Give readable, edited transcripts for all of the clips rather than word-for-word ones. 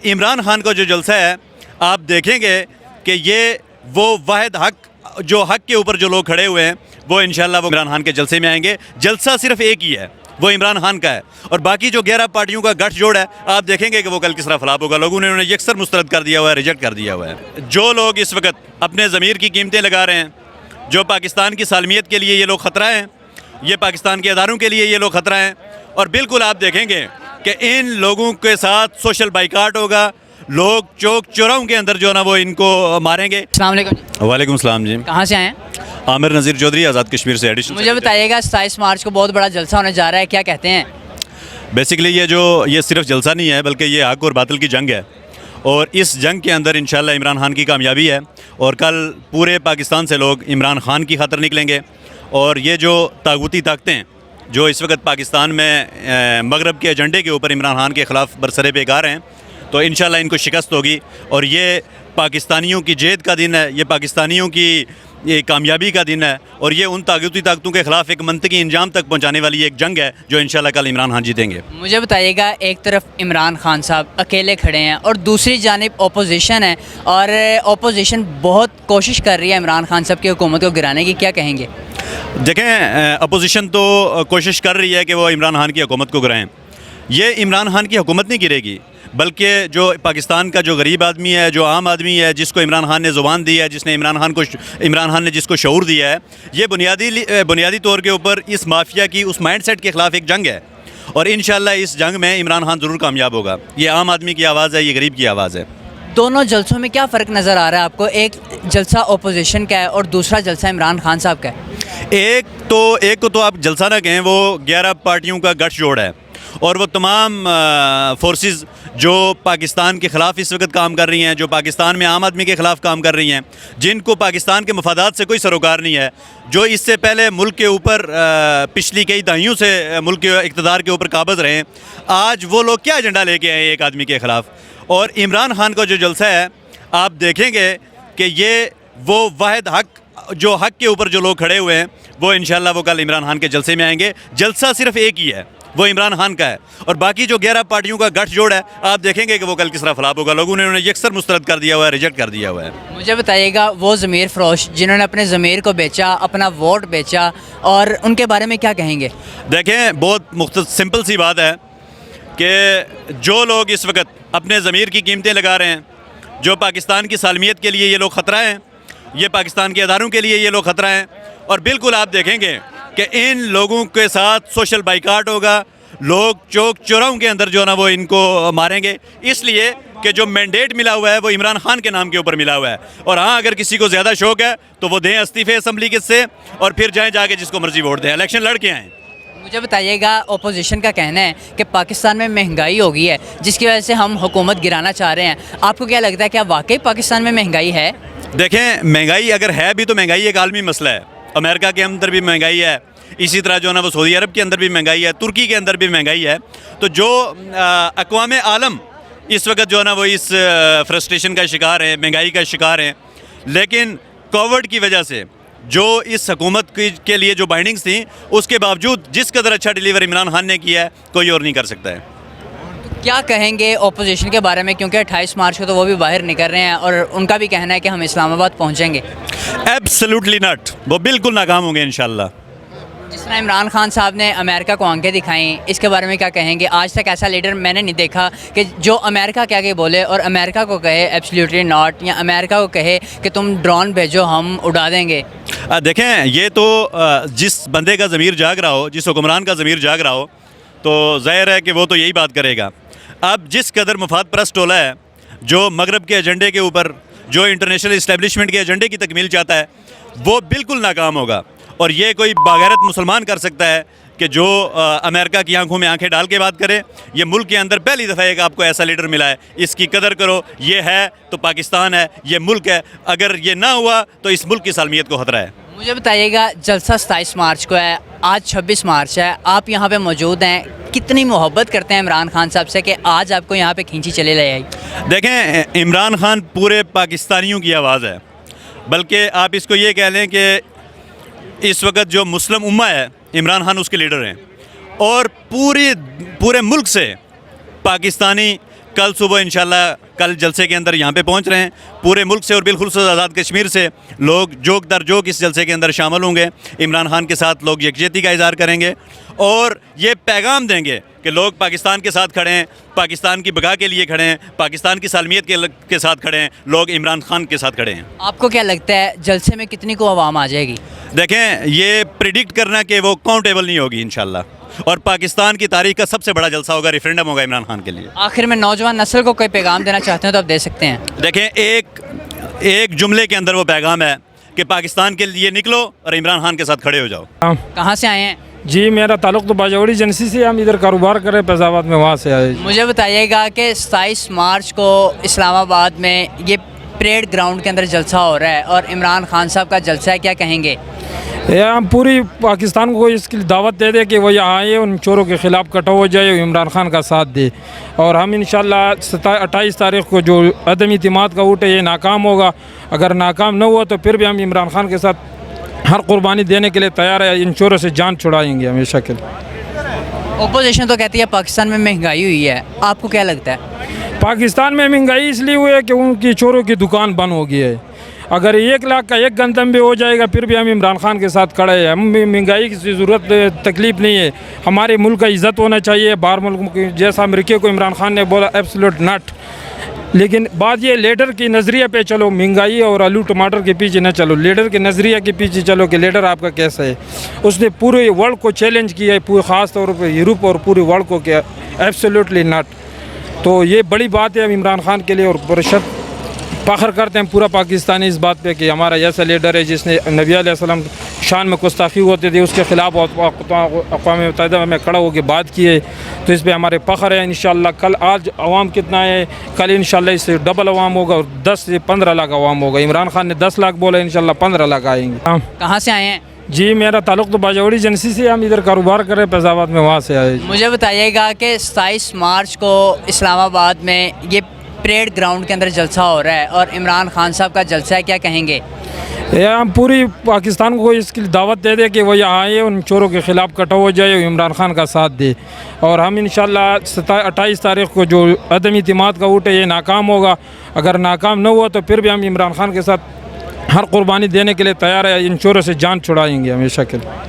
عمران خان کا جو جلسہ ہے آپ دیکھیں گے کہ یہ وہ واحد حق جو حق کے اوپر جو لوگ کھڑے ہوئے ہیں وہ انشاءاللہ وہ عمران خان کے جلسے میں آئیں گے. جلسہ صرف ایک ہی ہے, وہ عمران خان کا ہے, اور باقی جو 11 پارٹیوں کا گٹھ جوڑ ہے آپ دیکھیں گے کہ وہ کل کس طرح فلاپ ہوگا. لوگوں نے انہیں یکسر مسترد کر دیا ہوا ہے, ریجیکٹ کر دیا ہوا ہے. جو لوگ اس وقت اپنے ضمیر کی قیمتیں لگا رہے ہیں, جو پاکستان کی سالمیت کے لیے یہ لوگ خطرہ ہیں, یہ پاکستان کے اداروں کے لیے یہ لوگ خطرہ ہیں, اور بالکل آپ دیکھیں گے کہ ان لوگوں کے ساتھ سوشل بائیکاٹ ہوگا. لوگ چوک چوراہوں کے اندر جو ہے نا وہ ان کو ماریں گے. السلام علیکم. وعلیکم السلام جی. کہاں سے آئے ہیں؟ عامر نذیر چودھری, آزاد کشمیر سے ایڈیشنل. مجھے بتائیے گا 27 مارچ کو بہت بڑا جلسہ ہونے جا رہا ہے, کیا کہتے ہیں؟ بیسیکلی یہ صرف جلسہ نہیں ہے بلکہ یہ حق اور باطل کی جنگ ہے, اور اس جنگ کے اندر انشاءاللہ عمران خان کی کامیابی ہے. اور کل پورے پاکستان سے لوگ عمران خان کی خاطر نکلیں گے, اور یہ جو طاغوتی طاقتیں جو اس وقت پاکستان میں مغرب کے ایجنڈے کے اوپر عمران خان کے خلاف برسر پیکار ہیں, تو انشاءاللہ ان کو شکست ہوگی. اور یہ پاکستانیوں کی جیت کا دن ہے, یہ پاکستانیوں کی یہ کامیابی کا دن ہے, اور یہ ان طاغوتی طاقتوں کے خلاف ایک منطقی انجام تک پہنچانے والی ایک جنگ ہے جو انشاءاللہ کل عمران خان جیتیں گے. مجھے بتائیے گا, ایک طرف عمران خان صاحب اکیلے کھڑے ہیں اور دوسری جانب اپوزیشن ہے, اور اپوزیشن بہت کوشش کر رہی ہے عمران خان صاحب کی حکومت کو گرانے کی, کیا کہیں گے؟ دیکھیں, اپوزیشن تو کوشش کر رہی ہے کہ وہ عمران خان کی حکومت کو گرائیں. یہ عمران خان کی حکومت نہیں گرے گی, بلکہ جو پاکستان کا جو غریب آدمی ہے, جو عام آدمی ہے, جس کو عمران خان نے زبان دی ہے, جس نے عمران خان نے جس کو شعور دیا ہے, یہ بنیادی طور کے اوپر اس مافیا کی اس مائنڈ سیٹ کے خلاف ایک جنگ ہے, اور انشاءاللہ اس جنگ میں عمران خان ضرور کامیاب ہوگا. یہ عام آدمی کی آواز ہے, یہ غریب کی آواز ہے. دونوں جلسوں میں کیا فرق نظر آ رہا ہے آپ کو؟ ایک جلسہ اپوزیشن کا ہے اور دوسرا جلسہ عمران خان صاحب کا ہے. ایک کو تو آپ جلسہ نہ کہیں, وہ 11 پارٹیوں کا گٹھ جوڑ ہے, اور وہ تمام فورسز جو پاکستان کے خلاف اس وقت کام کر رہی ہیں, جو پاکستان میں عام آدمی کے خلاف کام کر رہی ہیں, جن کو پاکستان کے مفادات سے کوئی سروکار نہیں ہے, جو اس سے پہلے ملک کے اوپر پچھلی کئی دہائیوں سے ملک کے اقتدار کے اوپر قابض رہے ہیں, آج وہ لوگ کیا ایجنڈا لے کے آئے ایک آدمی کے خلاف. اور عمران خان کا جو جلسہ ہے آپ دیکھیں گے کہ یہ وہ واحد حق جو حق کے اوپر جو لوگ کھڑے ہوئے ہیں وہ انشاءاللہ وہ کل عمران خان کے جلسے میں آئیں گے. جلسہ صرف ایک ہی ہے, وہ عمران خان کا ہے, اور باقی جو 11 پارٹیوں کا گٹھ جوڑ ہے آپ دیکھیں گے کہ وہ کل کس طرح فلاپ ہوگا. لوگوں نے انہیں یکسر مسترد کر دیا ہوا ہے, ریجیکٹ کر دیا ہوا ہے. مجھے بتائیے گا, وہ ضمیر فروش جنہوں نے اپنے ضمیر کو بیچا, اپنا ووٹ بیچا, اور ان کے بارے میں کیا کہیں گے؟ دیکھیں, بہت سمپل سی بات ہے کہ جو لوگ اس وقت اپنے ضمیر کی قیمتیں لگا رہے ہیں, جو پاکستان کی سالمیت کے لیے یہ لوگ خطرہ ہیں, یہ پاکستان کے اداروں کے لیے یہ لوگ خطرہ ہیں, اور بالکل آپ دیکھیں گے کہ ان لوگوں کے ساتھ سوشل بائیکاٹ ہوگا. لوگ چوک چوراہوں کے اندر جو ہے نا وہ ان کو ماریں گے, اس لیے کہ جو مینڈیٹ ملا ہوا ہے وہ عمران خان کے نام کے اوپر ملا ہوا ہے. اور ہاں, اگر کسی کو زیادہ شوق ہے تو وہ دیں استعفے اسمبلی کے سے, اور پھر جائیں جا کے جس کو مرضی ووٹ دیں, الیکشن لڑ کے آئیں. مجھے بتائیے گا, اپوزیشن کا کہنا ہے کہ پاکستان میں مہنگائی ہو گئی ہے جس کی وجہ سے ہم حکومت گرانا چاہ رہے ہیں. آپ کو کیا لگتا ہے, کیا واقعی پاکستان میں مہنگائی ہے؟ دیکھیں, مہنگائی اگر ہے بھی تو مہنگائی ایک عالمی مسئلہ ہے. امریکہ کے اندر بھی مہنگائی ہے, اسی طرح جو ہے نا وہ سعودی عرب کے اندر بھی مہنگائی ہے, ترکی کے اندر بھی مہنگائی ہے. تو جو اقوام عالم اس وقت جو ہے نا وہ اس فرسٹریشن کا شکار ہیں, مہنگائی کا شکار ہیں, لیکن کووڈ کی وجہ سے جو اس حکومت کے لیے جو بائنڈنگز تھیں, اس کے باوجود جس قدر اچھا ڈیلیور عمران خان نے کیا ہے کوئی اور نہیں کر سکتا ہے. کیا کہیں گے اپوزیشن کے بارے میں, کیونکہ 28 مارچ کو تو وہ بھی باہر نکل رہے ہیں اور ان کا بھی کہنا ہے کہ ہم اسلام آباد پہنچیں گے؟ ایبسلیوٹلی ناٹ, وہ بالکل ناکام ہوں گے انشاءاللہ. جس طرح عمران خان صاحب نے امریکہ کو آنکھیں دکھائیں, اس کے بارے میں کیا کہیں گے؟ آج تک ایسا لیڈر میں نے نہیں دیکھا کہ جو امریکہ کیا کہ بولے اور امریکہ کو کہے ایبسلیوٹلی ناٹ, یا امریکہ کو کہے کہ تم ڈرون بھیجو ہم اڑا دیں گے. دیکھیں, یہ تو جس بندے کا ضمیر جاگ رہا ہو, جس حکمران کا ضمیر جاگ رہا ہو, تو ظاہر ہے کہ وہ تو یہی بات کرے گا. اب جس قدر مفاد پرست ٹولہ ہے جو مغرب کے ایجنڈے کے اوپر, جو انٹرنیشنل اسٹیبلشمنٹ کے ایجنڈے کی تکمیل چاہتا ہے, وہ بالکل ناکام ہوگا. اور یہ کوئی باغیرت مسلمان کر سکتا ہے کہ جو امریکہ کی آنکھوں میں آنکھیں ڈال کے بات کرے. یہ ملک کے اندر پہلی دفعہ ایک آپ کو ایسا لیڈر ملا ہے, اس کی قدر کرو. یہ ہے تو پاکستان ہے, یہ ملک ہے, اگر یہ نہ ہوا تو اس ملک کی سالمیت کو خطرہ ہے. مجھے بتائیے گا, جلسہ 27 مارچ کو ہے, آج 26 مارچ ہے, آپ یہاں پہ موجود ہیں, کتنی محبت کرتے ہیں عمران خان صاحب سے کہ آج آپ کو یہاں پہ کھینچی چلے لے آئی؟ دیکھیں, عمران خان پورے پاکستانیوں کی آواز ہے, بلکہ آپ اس کو یہ کہہ لیں کہ اس وقت جو مسلم امہ ہے عمران خان اس کے لیڈر ہیں, اور پورے ملک سے پاکستانی کل صبح انشاءاللہ کل جلسے کے اندر یہاں پہ پہنچ رہے ہیں. پورے ملک سے اور بالخصوص آزاد کشمیر سے لوگ جوک در جوک اس جلسے کے اندر شامل ہوں گے. عمران خان کے ساتھ لوگ یکجہتی کا اظہار کریں گے اور یہ پیغام دیں گے کہ لوگ پاکستان کے ساتھ کھڑے ہیں, پاکستان کی بقا کے لیے کھڑے ہیں, پاکستان کی سالمیت کے ساتھ کھڑے ہیں, لوگ عمران خان کے ساتھ کھڑے ہیں. آپ کو کیا لگتا ہے جلسے میں کتنی کو عوام آ جائے گی؟ دیکھیں, یہ پریڈکٹ کرنا کہ وہ کاؤنٹیبل نہیں ہوگی انشاءاللہ, اور پاکستان کی تاریخ کا سب سے بڑا جلسہ ہوگا, ریفرینڈم ہوگا عمران خان کے لیے. آخر میں نوجوان نسل کو کوئی پیغام دینا چاہتے ہیں تو آپ دے سکتے ہیں. دیکھیں, ایک جملے کے اندر وہ پیغام ہے کہ پاکستان کے لیے نکلو اور عمران خان کے ساتھ کھڑے ہو جاؤ. کہاں سے آئے ہیں؟ جی میرا تعلق تو باجوڑی ایجنسی سے, ہم ادھر کاروبار کر رہے ہیں فیض آباد میں, وہاں سے آئے. مجھے بتائیے گا کہ 27 مارچ کو اسلام آباد میں یہ پریڈ گراؤنڈ کے اندر جلسہ ہو رہا ہے اور عمران خان صاحب کا جلسہ ہے, کیا کہیں گے؟ ہم پوری پاکستان کو اس کی دعوت دے دیں کہ وہ یہاں آئے, ان چوروں کے خلاف کٹا ہو جائے, عمران خان کا ساتھ دے. اور ہم انشاءاللہ 28 تاریخ کو جو عدم اعتماد کا ووٹ ہے یہ ناکام ہوگا. اگر ناکام نہ ہوا تو پھر بھی ہم عمران خان کے ساتھ ہر قربانی دینے کے لیے تیار ہے, ان چوروں سے جان چھڑائیں گے ہمیشہ کے لیے. اپوزیشن تو کہتی ہے پاکستان میں مہنگائی ہوئی ہے, آپ کو کیا لگتا ہے؟ پاکستان میں مہنگائی اس لیے ہوئی ہے کہ ان کی چوروں کی دکان بند ہو گئی ہے. اگر 1 لاکھ کا ایک گندم بھی ہو جائے گا پھر بھی ہم عمران خان کے ساتھ کھڑے ہیں. ہم مہنگائی کی ضرورت تکلیف نہیں ہے, ہمارے ملک کا عزت ہونا چاہیے. باہر ملک جیسا امریکہ کو عمران خان نے بولا ایبسلوٹ نٹ, لیکن بات یہ لیڈر کی نظریے پہ چلو, مہنگائی اور آلو ٹماٹر کے پیچھے نہ چلو, لیڈر کے نظریے کے پیچھے چلو کہ لیڈر آپ کا کیسا ہے. اس نے پورے ورلڈ کو چیلنج کیا ہے, پورے خاص طور پہ یورپ اور پورے ورلڈ کو کیا ایبسلیوٹلی نٹ. تو یہ بڑی بات ہے عمران خان کے لیے, اور پرشت فخر کرتے ہیں پورا پاکستانی اس بات پہ کہ ہمارا ایسا لیڈر ہے جس نے نبی علیہ السلام شان میں گستاخی ہوتے تھے اس کے خلاف اقوام متحدہ میں کھڑا ہو کے بات کی ہے. تو اس پہ ہمارے فخر ہے. انشاءاللہ کل آج عوام کتنا ہے, کل انشاءاللہ اس سے ڈبل عوام ہوگا اور 10 سے 15 لاکھ عوام ہوگا. عمران خان نے 10 لاکھ بولا, انشاءاللہ 15 لاکھ آئیں گے. کہاں سے آئے ہیں؟ جی میرا تعلق تو باجوڑی ایجنسی سے, ہم ادھر کاروبار کر رہے ہیں فیض آباد میں, وہاں سے آئے. مجھے بتائیے گا کہ 27 مارچ کو اسلام آباد میں یہ پریڈ گراؤنڈ کے اندر جلسہ ہو رہا ہے اور عمران خان صاحب کا جلسہ ہے, کیا کہیں گے؟ ہم پوری پاکستان کو اس کی دعوت دے دیں کہ وہ یہاں آئے, ان چوروں کے خلاف کٹا ہو جائے, عمران خان کا ساتھ دے. اور ہم انشاءاللہ 28 تاریخ کو جو عدم اعتماد کا ووٹ ہے یہ ناکام ہوگا. اگر ناکام نہ ہوا تو پھر بھی ہم عمران خان کے ساتھ ہر قربانی دینے کے لیے تیار ہے, ان چوروں سے جان چھڑائیں گے ہمیشہ کے لیے.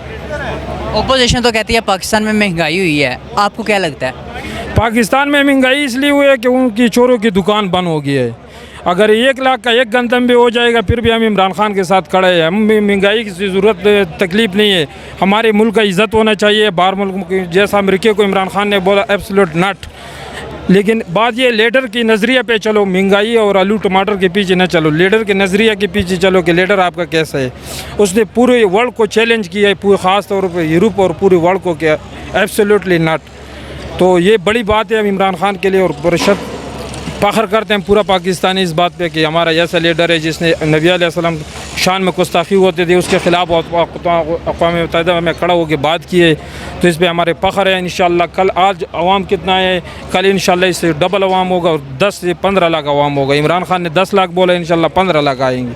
اپوزیشن تو کہتی ہے پاکستان میں مہنگائی ہوئی ہے, آپ کو کیا لگتا ہے؟ پاکستان میں مہنگائی اس لیے ہوئی ہے کہ ان کی چوروں کی دکان بند ہو گئی ہے. اگر 1 لاکھ کا ایک گندم بھی ہو جائے گا پھر بھی ہم عمران خان کے ساتھ کھڑے ہیں. ہم مہنگائی کی ضرورت تکلیف نہیں ہے, ہمارے ملک کا عزت ہونا چاہیے. باہر ملک جیسا امریکہ کو عمران خان نے بولا ایبسلوٹ نٹ, لیکن بات یہ لیڈر کی نظریے پہ چلو, مہنگائی اور آلو ٹماٹر کے پیچھے نہ چلو, لیڈر کے نظریے کے پیچھے چلو کہ لیڈر آپ کا کیسا ہے. اس نے پورے ورلڈ کو چیلنج کیا ہے, پورے خاص طور پہ یورپ اور پورے ورلڈ کو کیا ایبسلیوٹلی نٹ. تو یہ بڑی بات ہے عمران خان کے لیے, اور پرشت فخر کرتے ہیں پورا پاکستانی اس بات پہ کہ ہمارا ایسا لیڈر ہے جس نے نبی علیہ السلام شان میں گستاخی ہوتے تھے اس کے خلاف اقوام متحدہ میں کھڑا ہو کے بات کی ہے. تو اس پہ ہمارے فخر ہے. انشاءاللہ کل آج عوام کتنا ہے, کل انشاءاللہ اس سے ڈبل عوام ہوگا اور 10 سے 15 لاکھ عوام ہوگا. عمران خان نے 10 لاکھ بولا, انشاءاللہ 15 لاکھ آئیں گے.